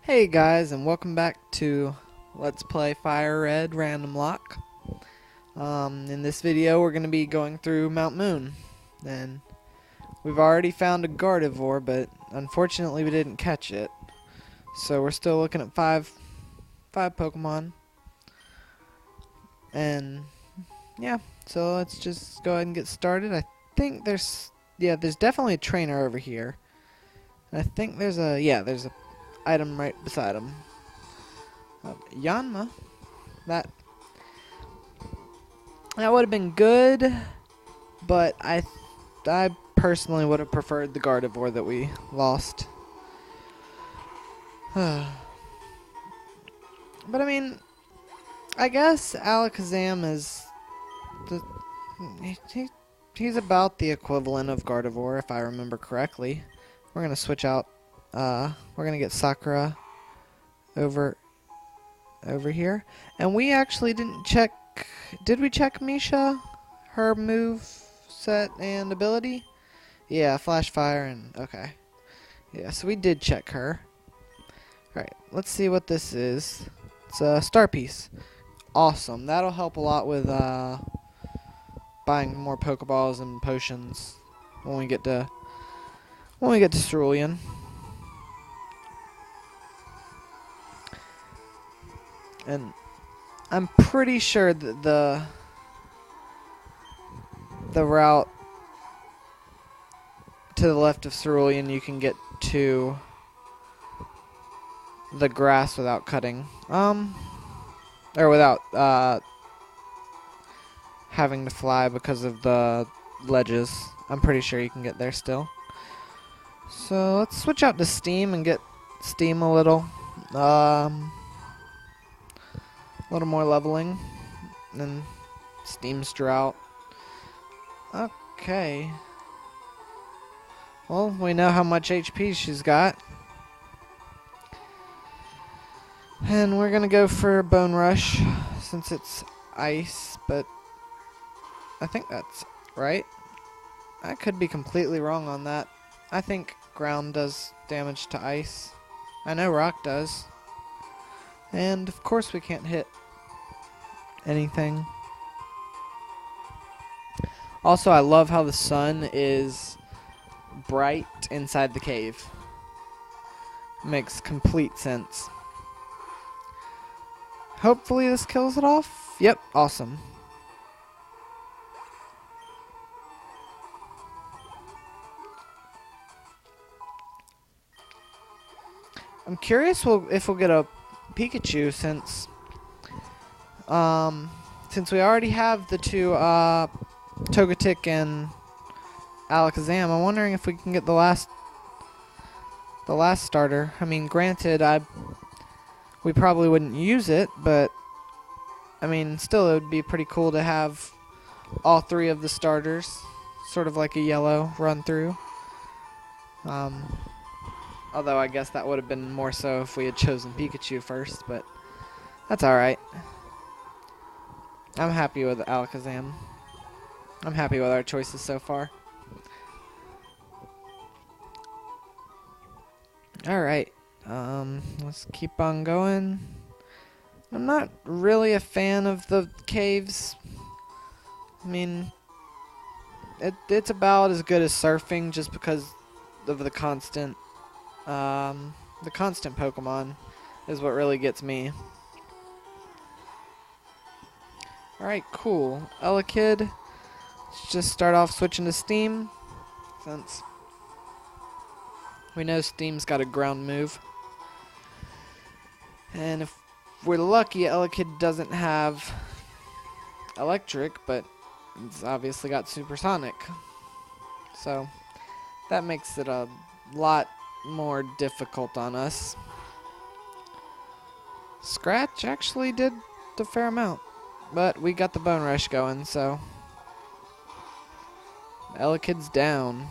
Hey guys, and welcome back to Let's Play Fire Red Randomlocke. In this video, we're going to be going through Mount Moon, and we've already found a Gardevoir, but unfortunately we didn't catch it. So we're still looking at five Pokemon, and yeah. So let's just go ahead and get started. I think there's definitely a trainer over here. And I think there's a item right beside him. Yanma. That would have been good, but I personally would have preferred the Gardevoir that we lost. But I mean, I guess Alakazam is he's about the equivalent of Gardevoir, if I remember correctly. We're gonna switch out. We're gonna get Sakura over here, and we actually didn't check. Did we check Misha? Her move set and ability? Yeah, Flash Fire and okay. Yeah, so we did check her. Alright, let's see what this is. It's a star piece. Awesome. That'll help a lot with buying more Pokeballs and potions when we get to Cerulean. And I'm pretty sure that the route to the left of Cerulean, you can get to the grass without cutting. Or without having to fly because of the ledges. I'm pretty sure you can get there still. So let's switch out to Steam and get Steam a little more leveling, and Steam's Drought. Okay. Well, we know how much HP she's got. And we're gonna go for Bone Rush, since it's ice, but I think that's right. I could be completely wrong on that. I think ground does damage to ice. I know rock does. And of course we can't hit anything. Also, I love how the sun is bright inside the cave. Makes complete sense. Hopefully this kills it off. Yep, awesome. I'm curious if we'll get a Pikachu since we already have the two Togetic and Alakazam. I'm wondering if we can get the last starter. I mean, granted, we probably wouldn't use it, but I mean, still, it would be pretty cool to have all three of the starters, sort of like a yellow run through. Although I guess that would have been more so if we had chosen Pikachu first, but that's alright. I'm happy with Alakazam. I'm happy with our choices so far. Alright, let's keep on going. I'm not really a fan of the caves. I mean, it's about as good as surfing just because of the constant Pokemon is what really gets me. Alright, cool. Elekid, let's just start off switching to Steam, since we know Steam's got a ground move. And if we're lucky, Elekid doesn't have electric, but it's obviously got supersonic. So that makes it a lot more difficult on us. Scratch actually did a fair amount, but we got the Bone Rush going, so Elekid's down.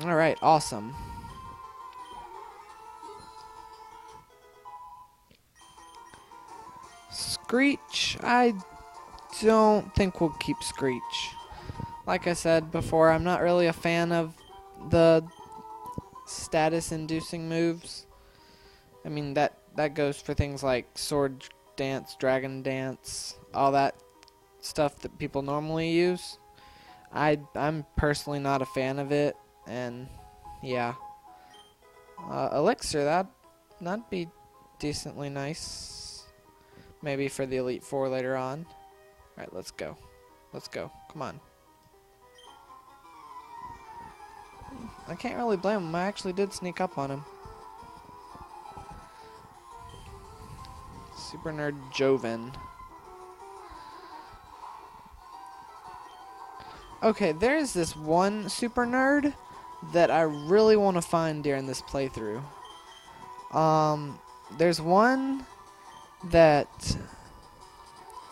Alright, awesome. Screech, I don't think we'll keep Screech. Like I said before, I'm not really a fan of the status inducing moves. I mean, that goes for things like sword dance, dragon dance, all that stuff that people normally use. I'm personally not a fan of it, and yeah. Elixir, that'd be decently nice. Maybe for the Elite Four later on. Alright, let's go. Let's go. Come on. I can't really blame him. I actually did sneak up on him. Super Nerd Joven. Okay, there's this one Super Nerd that I really want to find during this playthrough. There's one that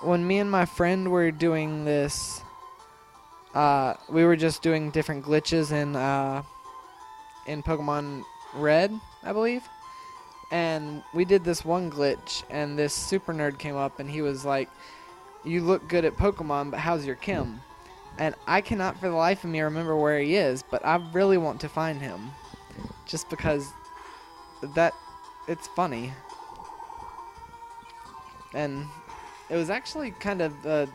when me and my friend were doing this, we were just doing different glitches in Pokemon Red, I believe. And we did this one glitch, and this Super Nerd came up, and he was like, "You look good at Pokemon, but how's your Kim?" And I cannot for the life of me remember where he is, but I really want to find him. Just because it's funny. And it was actually kind of, it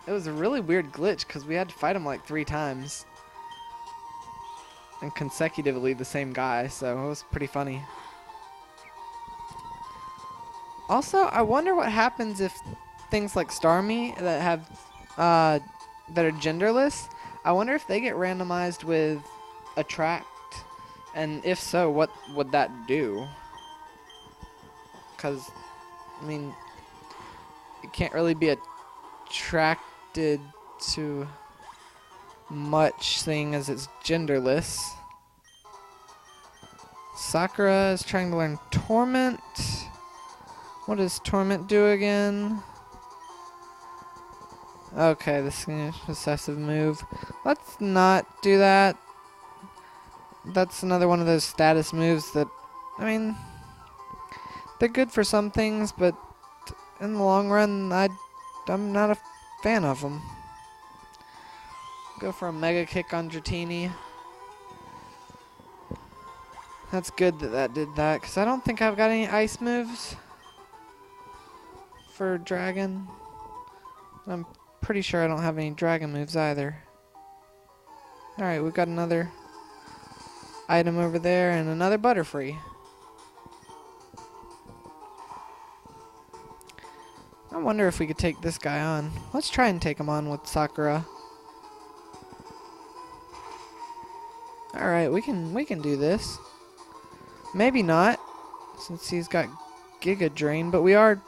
was a really weird glitch, because we had to fight him like 3 times. And consecutively the same guy, so it was pretty funny. Also, I wonder what happens if things like Starmie that have that are genderless, I wonder if they get randomized with attract, and if so, what would that do? Because, I mean, it can't really be attracted to much, seeing as it's genderless. Sakura is trying to learn Torment. What does Torment do again? Okay, this is an possessive move. Let's not do that. That's another one of those status moves that, I mean, they're good for some things, but in the long run, I'm not a fan of them. Go for a Mega Kick on Dratini. That's good that did that, because I don't think I've got any ice moves for Dragon. I'm pretty sure I don't have any Dragon moves either. Alright, we've got another item over there and another Butterfree. I wonder if we could take this guy on. Let's try and take him on with Sakura. Alright, we can do this. Maybe not, since he's got Giga Drain, but we're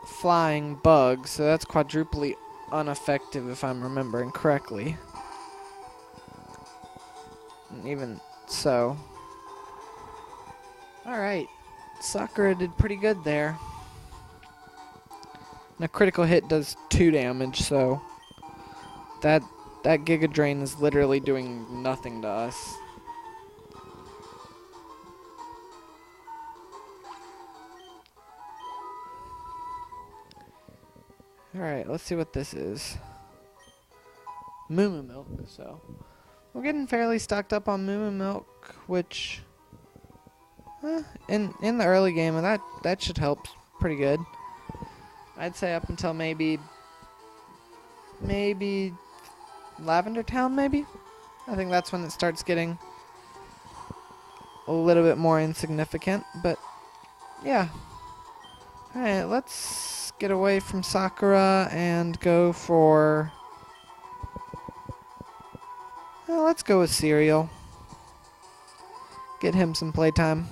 flying bugs, so that's quadruply ineffective if I'm remembering correctly. And even so. Alright, Sakura did pretty good there. And a critical hit does 2 damage, so that Giga Drain is literally doing nothing to us. Alright, let's see what this is. Moo Moo Milk, so we're getting fairly stocked up on Moo Moo Milk, which in the early game, that should help pretty good. I'd say up until maybe Lavender Town, maybe? I think that's when it starts getting a little bit more insignificant, but yeah. Alright, let's get away from Sakura and go for... Well, let's go with Cereal. Get him some playtime.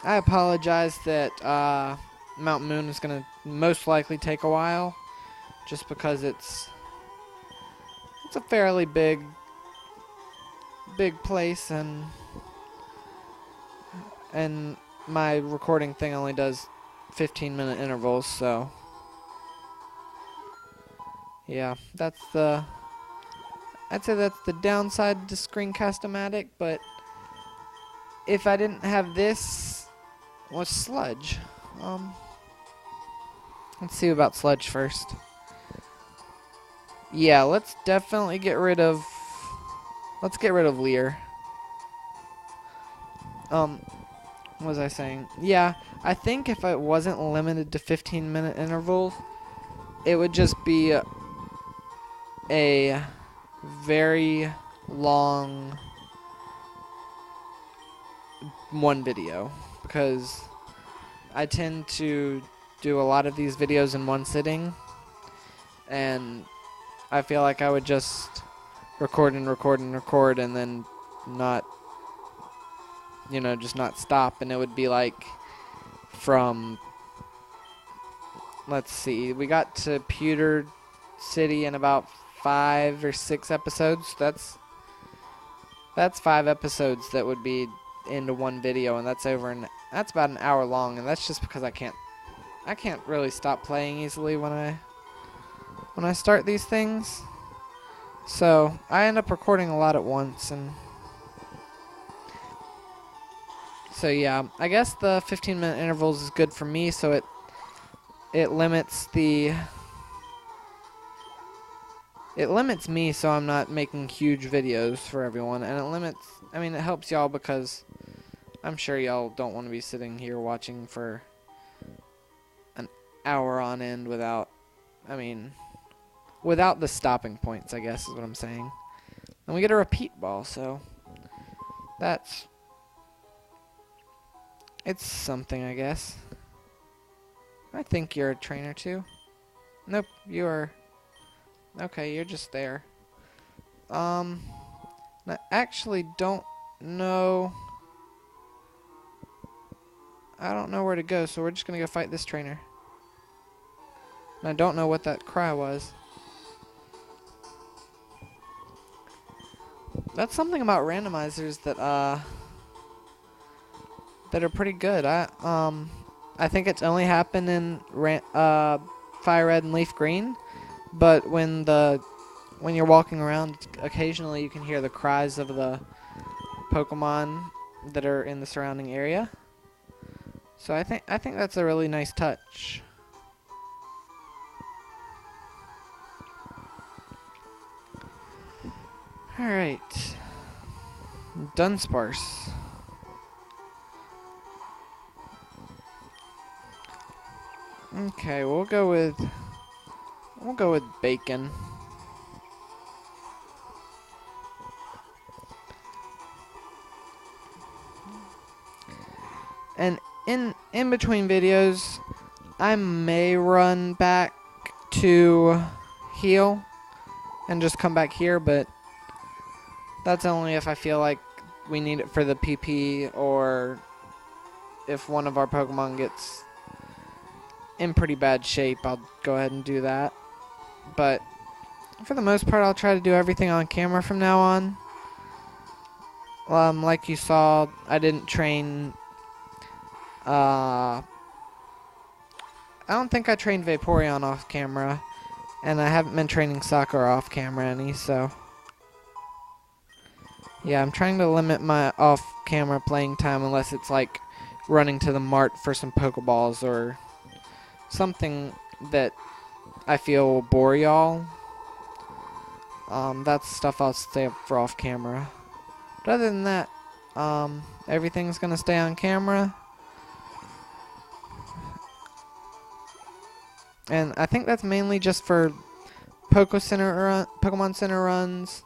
I apologize that Mount Moon is going to most likely take a while, just because it's a fairly big place, and my recording thing only does 15-minute intervals, so yeah, I'd say that's the downside to Screencast-O-Matic, but if I didn't have this, was Sludge. Let's see about Sludge first. Yeah, let's definitely get rid of... Let's get rid of Lear. What was I saying? Yeah, I think if it wasn't limited to 15-minute intervals, it would just be a very long one video, because I tend to do a lot of these videos in one sitting, and I feel like I would just record and record and record and then not, you know, just not stop, and it would be like from, let's see, we got to Pewter City in about 5 or 6 episodes. That's 5 episodes that would be into one video, and that's about an hour long, and that's just because I can't really stop playing easily when I start these things. So I end up recording a lot at once, and so yeah, I guess the 15-minute intervals is good for me, so it limits me, so I'm not making huge videos for everyone, and it helps y'all, because I'm sure y'all don't want to be sitting here watching for an hour on end without the stopping points, I guess is what I'm saying. And we get a repeat ball, so it's something, I guess. I think you're a trainer too. Nope, you are. Okay, you're just there. I actually don't know. I don't know where to go, so we're just gonna go fight this trainer. And I don't know what that cry was. That's something about randomizers that are pretty good. I think it's only happened in Fire Red and Leaf Green, but when you're walking around, occasionally you can hear the cries of the Pokemon that are in the surrounding area. So I think that's a really nice touch. Alright. Dunsparce. Okay, we'll go with Bacon. And in between videos, I may run back to heal and just come back here, but that's only if I feel like we need it for the PP, or if one of our Pokemon gets in pretty bad shape, I'll go ahead and do that. But for the most part, I'll try to do everything on camera from now on. Like you saw, I didn't train. I don't think I trained Vaporeon off camera, and I haven't been training Sakura off camera any, so yeah, I'm trying to limit my off-camera playing time unless it's like running to the mart for some Pokeballs or something that I feel will bore y'all. That's stuff I'll stay up for off camera. But other than that, everything's gonna stay on camera. And I think that's mainly just for Pokemon Center runs,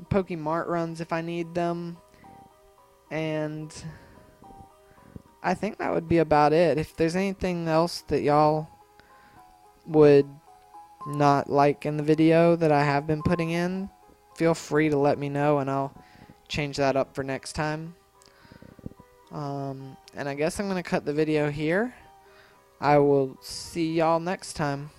Pokemart runs if I need them, and I think that would be about it. If there's anything else that y'all would not like in the video that I have been putting in, feel free to let me know, and I'll change that up for next time. And I guess I'm going to cut the video here. I will see y'all next time.